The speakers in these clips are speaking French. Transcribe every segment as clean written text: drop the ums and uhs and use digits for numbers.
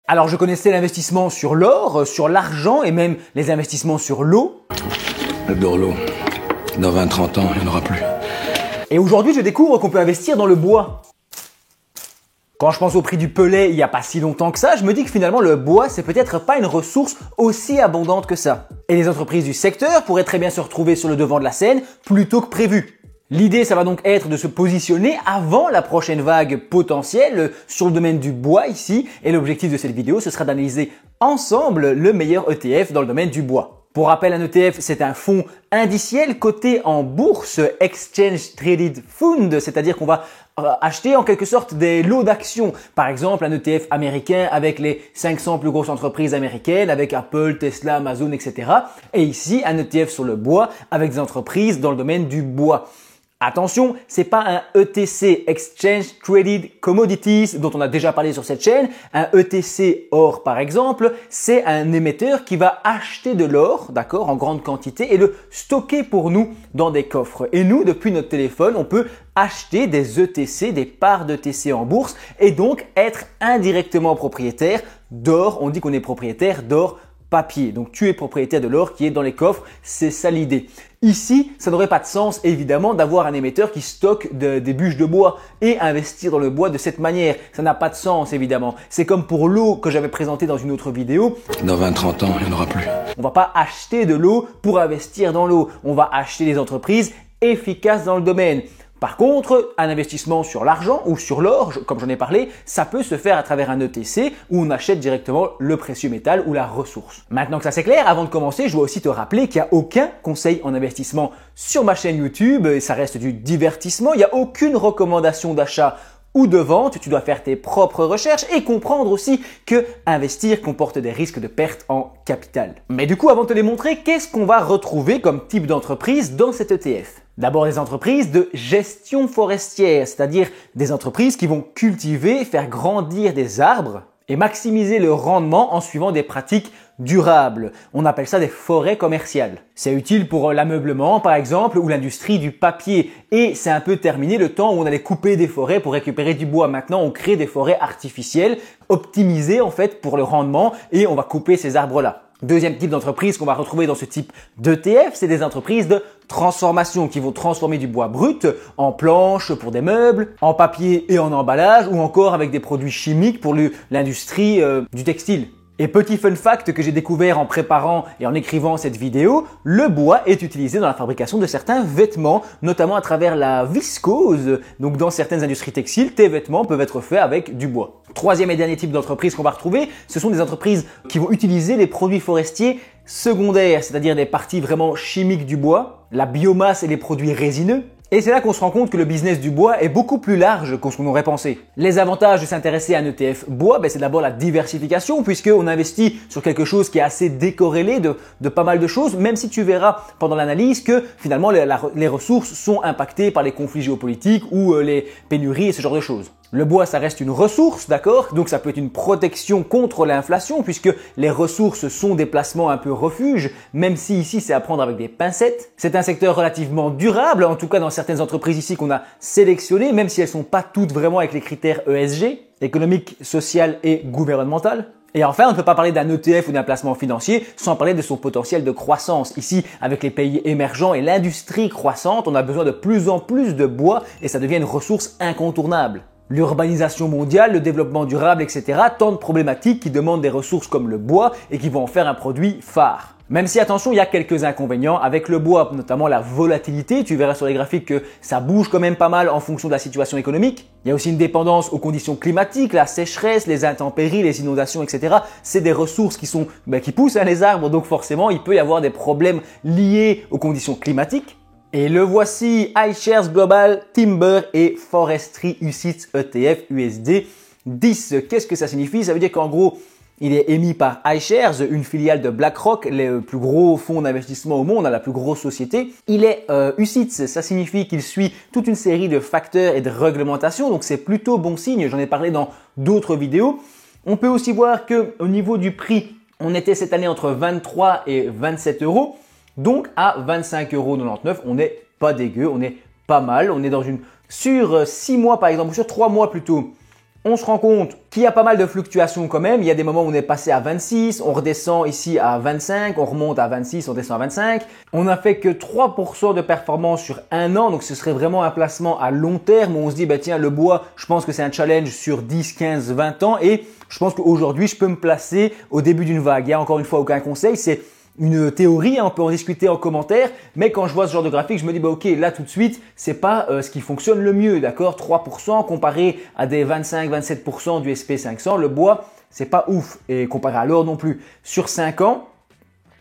Alors je connaissais l'investissement sur l'or, sur l'argent et même les investissements sur l'eau. J'adore l'eau. Dans 20-30 ans, il n'y en aura plus. Et aujourd'hui, je découvre qu'on peut investir dans le bois. Quand je pense au prix du pellet il n'y a pas si longtemps que ça, je me dis que finalement le bois c'est peut-être pas une ressource aussi abondante que ça. Et les entreprises du secteur pourraient très bien se retrouver sur le devant de la scène plus tôt que prévu. L'idée, ça va donc être de se positionner avant la prochaine vague potentielle sur le domaine du bois ici. Et l'objectif de cette vidéo, ce sera d'analyser ensemble le meilleur ETF dans le domaine du bois. Pour rappel, un ETF, c'est un fonds indiciel coté en bourse, Exchange Traded Fund, c'est-à-dire qu'on va acheter en quelque sorte des lots d'actions. Par exemple, un ETF américain avec les 500 plus grosses entreprises américaines, avec Apple, Tesla, Amazon, etc. Et ici, un ETF sur le bois avec des entreprises dans le domaine du bois. Attention, c'est pas un ETC, Exchange Traded Commodities, dont on a déjà parlé sur cette chaîne. Un ETC or, par exemple, c'est un émetteur qui va acheter de l'or, d'accord, en grande quantité et le stocker pour nous dans des coffres. Et nous, depuis notre téléphone, on peut acheter des ETC, des parts d'ETC en bourse et donc être indirectement propriétaire d'or. On dit qu'on est propriétaire d'or papier. Donc tu es propriétaire de l'or qui est dans les coffres, c'est ça l'idée. Ici, ça n'aurait pas de sens évidemment d'avoir un émetteur qui stocke des bûches de bois et investir dans le bois de cette manière. Ça n'a pas de sens évidemment. C'est comme pour l'eau que j'avais présenté dans une autre vidéo. Dans 20-30 ans, il n'y en aura plus. On va pas acheter de l'eau pour investir dans l'eau. On va acheter des entreprises efficaces dans le domaine. Par contre, un investissement sur l'argent ou sur l'or, comme j'en ai parlé, ça peut se faire à travers un ETC où on achète directement le précieux métal ou la ressource. Maintenant que ça c'est clair, avant de commencer, je dois aussi te rappeler qu'il n'y a aucun conseil en investissement sur ma chaîne YouTube, et ça reste du divertissement, il n'y a aucune recommandation d'achat ou de vente, tu dois faire tes propres recherches et comprendre aussi que investir comporte des risques de perte en capital. Mais du coup, avant de te les montrer, qu'est-ce qu'on va retrouver comme type d'entreprise dans cet ETF ? D'abord des entreprises de gestion forestière, c'est-à-dire des entreprises qui vont cultiver, faire grandir des arbres et maximiser le rendement en suivant des pratiques durables. On appelle ça des forêts commerciales. C'est utile pour l'ameublement par exemple ou l'industrie du papier et c'est un peu terminé le temps où on allait couper des forêts pour récupérer du bois. Maintenant on crée des forêts artificielles optimisées en fait pour le rendement et on va couper ces arbres-là. Deuxième type d'entreprise qu'on va retrouver dans ce type d'ETF, c'est des entreprises de transformation qui vont transformer du bois brut en planches pour des meubles, en papier et en emballage ou encore avec des produits chimiques pour l'industrie du textile. Et petit fun fact que j'ai découvert en préparant et en écrivant cette vidéo, le bois est utilisé dans la fabrication de certains vêtements, notamment à travers la viscose. Donc dans certaines industries textiles, tes vêtements peuvent être faits avec du bois. Troisième et dernier type d'entreprise qu'on va retrouver, ce sont des entreprises qui vont utiliser les produits forestiers secondaires, c'est-à-dire des parties vraiment chimiques du bois, la biomasse et les produits résineux. Et c'est là qu'on se rend compte que le business du bois est beaucoup plus large que ce qu'on aurait pensé. Les avantages de s'intéresser à un ETF bois, c'est d'abord la diversification puisqu'on investit sur quelque chose qui est assez décorrélé de pas mal de choses, même si tu verras pendant l'analyse que finalement les ressources sont impactées par les conflits géopolitiques ou les pénuries et ce genre de choses. Le bois, ça reste une ressource, d'accord? Donc ça peut être une protection contre l'inflation puisque les ressources sont des placements un peu refuge, même si ici c'est à prendre avec des pincettes. C'est un secteur relativement durable, en tout cas dans certaines entreprises ici qu'on a sélectionnées, même si elles sont pas toutes vraiment avec les critères ESG, économique, social et gouvernemental. Et enfin, on ne peut pas parler d'un ETF ou d'un placement financier sans parler de son potentiel de croissance. Ici, avec les pays émergents et l'industrie croissante, on a besoin de plus en plus de bois et ça devient une ressource incontournable. L'urbanisation mondiale, le développement durable, etc. Tant de problématiques qui demandent des ressources comme le bois et qui vont en faire un produit phare. Même si, attention, il y a quelques inconvénients avec le bois, notamment la volatilité. Tu verras sur les graphiques que ça bouge quand même pas mal en fonction de la situation économique. Il y a aussi une dépendance aux conditions climatiques, la sécheresse, les intempéries, les inondations, etc. C'est des ressources qui poussent les arbres, donc forcément, il peut y avoir des problèmes liés aux conditions climatiques. Et le voici, iShares Global Timber et Forestry UCITS ETF USD 10. Qu'est-ce que ça signifie? Ça veut dire qu'en gros, il est émis par iShares, une filiale de BlackRock, le plus gros fonds d'investissement au monde, la plus grosse société. Il est UCITS, ça signifie qu'il suit toute une série de facteurs et de réglementations, donc c'est plutôt bon signe, j'en ai parlé dans d'autres vidéos. On peut aussi voir que au niveau du prix, on était cette année entre 23 et 27 euros. Donc à 25,99 €, on n'est pas dégueu, on est pas mal. On est sur 6 mois par exemple, ou sur 3 mois plutôt, on se rend compte qu'il y a pas mal de fluctuations quand même. Il y a des moments où on est passé à 26, on redescend ici à 25, on remonte à 26, on descend à 25. On n'a fait que 3% de performance sur un an, donc ce serait vraiment un placement à long terme où on se dit, bah tiens, le bois, je pense que c'est un challenge sur 10, 15, 20 ans et je pense qu'aujourd'hui, je peux me placer au début d'une vague. Il n'y a encore une fois aucun conseil, c'est une théorie, on peut en discuter en commentaire, mais quand je vois ce genre de graphique, je me dis bah ok, là tout de suite, c'est pas ce qui fonctionne le mieux, d'accord? 3% comparé à des 25-27% du SP500, le bois, c'est pas ouf et comparé à l'or non plus. Sur 5 ans,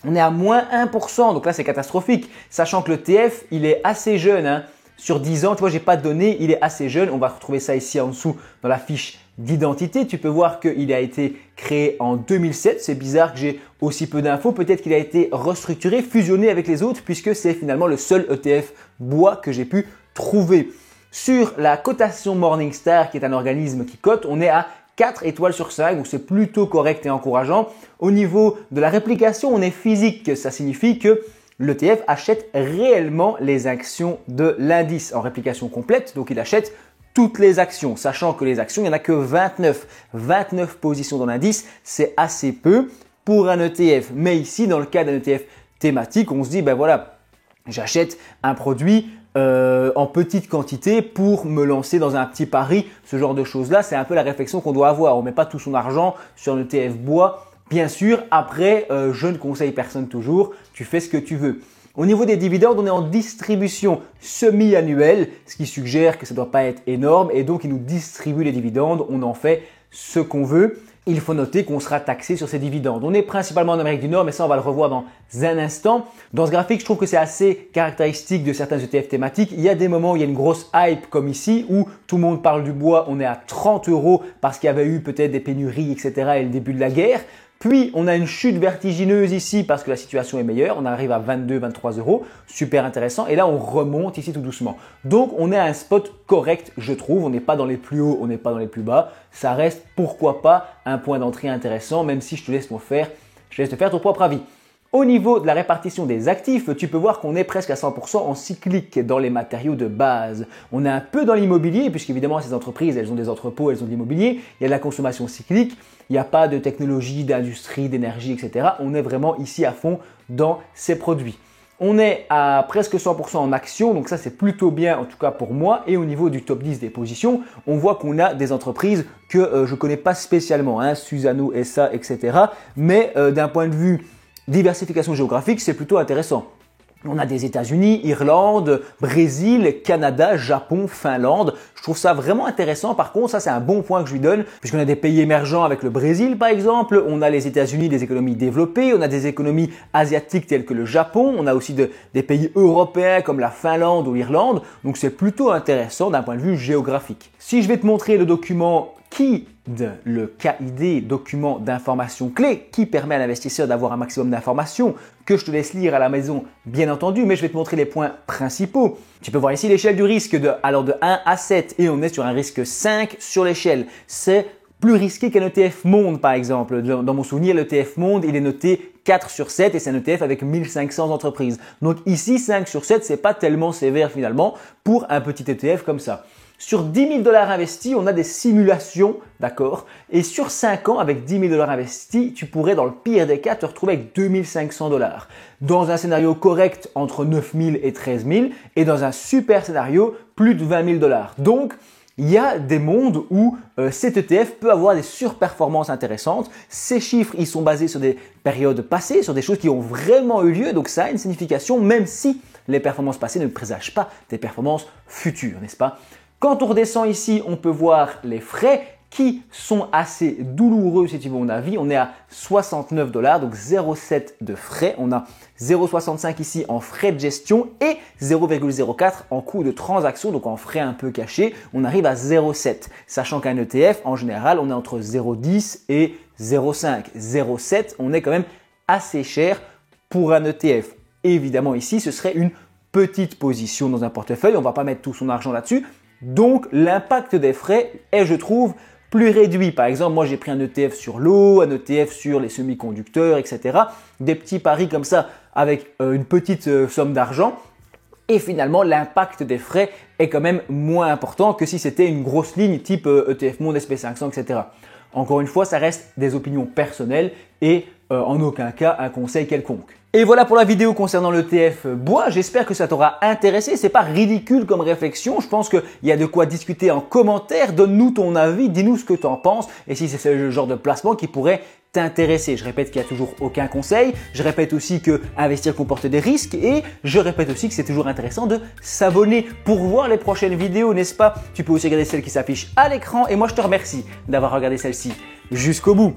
on est à moins 1%, donc là c'est catastrophique, sachant que le TF, il est assez jeune, hein. Sur 10 ans, tu vois, j'ai pas de données, il est assez jeune. On va retrouver ça ici en dessous dans la fiche d'identité. Tu peux voir qu'il a été créé en 2007. C'est bizarre que j'ai aussi peu d'infos. Peut-être qu'il a été restructuré, fusionné avec les autres puisque c'est finalement le seul ETF bois que j'ai pu trouver. Sur la cotation Morningstar, qui est un organisme qui cote, on est à 4 étoiles sur 5, donc c'est plutôt correct et encourageant. Au niveau de la réplication, on est physique. Ça signifie que l'ETF achète réellement les actions de l'indice en réplication complète, donc il achète toutes les actions, sachant que les actions, il n'y en a que 29. 29 positions dans l'indice, c'est assez peu pour un ETF. Mais ici, dans le cas d'un ETF thématique, on se dit, ben voilà, j'achète un produit en petite quantité pour me lancer dans un petit pari, ce genre de choses-là. C'est un peu la réflexion qu'on doit avoir. On ne met pas tout son argent sur un ETF bois. Bien sûr, après, je ne conseille personne toujours, tu fais ce que tu veux. Au niveau des dividendes, on est en distribution semi-annuelle, ce qui suggère que ça ne doit pas être énorme et donc il nous distribue les dividendes, on en fait ce qu'on veut. Il faut noter qu'on sera taxé sur ces dividendes. On est principalement en Amérique du Nord, mais ça on va le revoir dans un instant. Dans ce graphique, je trouve que c'est assez caractéristique de certains ETF thématiques. Il y a des moments où il y a une grosse hype comme ici, où tout le monde parle du bois, on est à 30 € parce qu'il y avait eu peut-être des pénuries, etc. et le début de la guerre. Puis, on a une chute vertigineuse ici parce que la situation est meilleure. On arrive à 22-23 €. Super intéressant. Et là, on remonte ici tout doucement. Donc, on est à un spot correct, je trouve. On n'est pas dans les plus hauts, on n'est pas dans les plus bas. Ça reste, pourquoi pas, un point d'entrée intéressant, même si je te laisse te faire ton propre avis. Au niveau de la répartition des actifs, tu peux voir qu'on est presque à 100% en cyclique dans les matériaux de base. On est un peu dans l'immobilier, puisqu'évidemment ces entreprises, elles ont des entrepôts, elles ont de l'immobilier. Il y a de la consommation cyclique, il n'y a pas de technologie, d'industrie, d'énergie, etc. On est vraiment ici à fond dans ces produits. On est à presque 100% en actions, donc ça c'est plutôt bien en tout cas pour moi. Et au niveau du top 10 des positions, on voit qu'on a des entreprises que je ne connais pas spécialement, hein, Suzano, SA, etc. Mais d'un point de vue diversification géographique, c'est plutôt intéressant. On a des États-Unis, Irlande, Brésil, Canada, Japon, Finlande. Je trouve ça vraiment intéressant. Par contre, ça c'est un bon point que je lui donne puisqu'on a des pays émergents avec le Brésil par exemple. On a les États-Unis, des économies développées. On a des économies asiatiques telles que le Japon. On a aussi des pays européens comme la Finlande ou l'Irlande. Donc c'est plutôt intéressant d'un point de vue géographique. Si je vais te montrer le document le KID, document d'information clé, qui permet à l'investisseur d'avoir un maximum d'informations, que je te laisse lire à la maison, bien entendu, mais je vais te montrer les points principaux. Tu peux voir ici l'échelle du risque de 1 à 7 et on est sur un risque 5 sur l'échelle. C'est plus risqué qu'un ETF Monde par exemple. Dans mon souvenir, l'ETF Monde, il est noté 4 sur 7 et c'est un ETF avec 1500 entreprises. Donc ici, 5 sur 7, c'est pas tellement sévère finalement pour un petit ETF comme ça. Sur 10 000 $ investis, on a des simulations, d'accord? Et sur 5 ans, avec 10 000 $ investis, tu pourrais, dans le pire des cas, te retrouver avec 2 500 $. Dans un scénario correct, entre 9 000 et 13 000. Et dans un super scénario, plus de 20 000 $. Donc, il y a des mondes où cet ETF peut avoir des surperformances intéressantes. Ces chiffres, ils sont basés sur des périodes passées, sur des choses qui ont vraiment eu lieu. Donc, ça a une signification, même si les performances passées ne présagent pas des performances futures, n'est-ce pas? Quand on redescend ici, on peut voir les frais qui sont assez douloureux si tu veux mon avis. On est à 69 $, donc 0,7 de frais. On a 0,65 ici en frais de gestion et 0,04 en coût de transaction, donc en frais un peu cachés. On arrive à 0,7. Sachant qu'un ETF, en général, on est entre 0,10 et 0,5. 0,7, on est quand même assez cher pour un ETF. Évidemment, ici, ce serait une petite position dans un portefeuille. On ne va pas mettre tout son argent là-dessus. Donc, l'impact des frais est, je trouve, plus réduit. Par exemple, moi, j'ai pris un ETF sur l'eau, un ETF sur les semi-conducteurs, etc. Des petits paris comme ça avec une petite somme d'argent. Et finalement, l'impact des frais est quand même moins important que si c'était une grosse ligne type ETF Monde, SP500, etc. Encore une fois, ça reste des opinions personnelles et en aucun cas un conseil quelconque. Et voilà pour la vidéo concernant l'ETF bois. J'espère que ça t'aura intéressé. C'est pas ridicule comme réflexion. Je pense qu'il y a de quoi discuter en commentaire. Donne-nous ton avis, dis-nous ce que tu en penses et si c'est le genre de placement qui pourrait t'intéresser. Je répète qu'il n'y a toujours aucun conseil. Je répète aussi que investir comporte des risques et je répète aussi que c'est toujours intéressant de s'abonner pour voir les prochaines vidéos, n'est-ce pas? Tu peux aussi regarder celles qui s'affichent à l'écran et moi je te remercie d'avoir regardé celle-ci jusqu'au bout.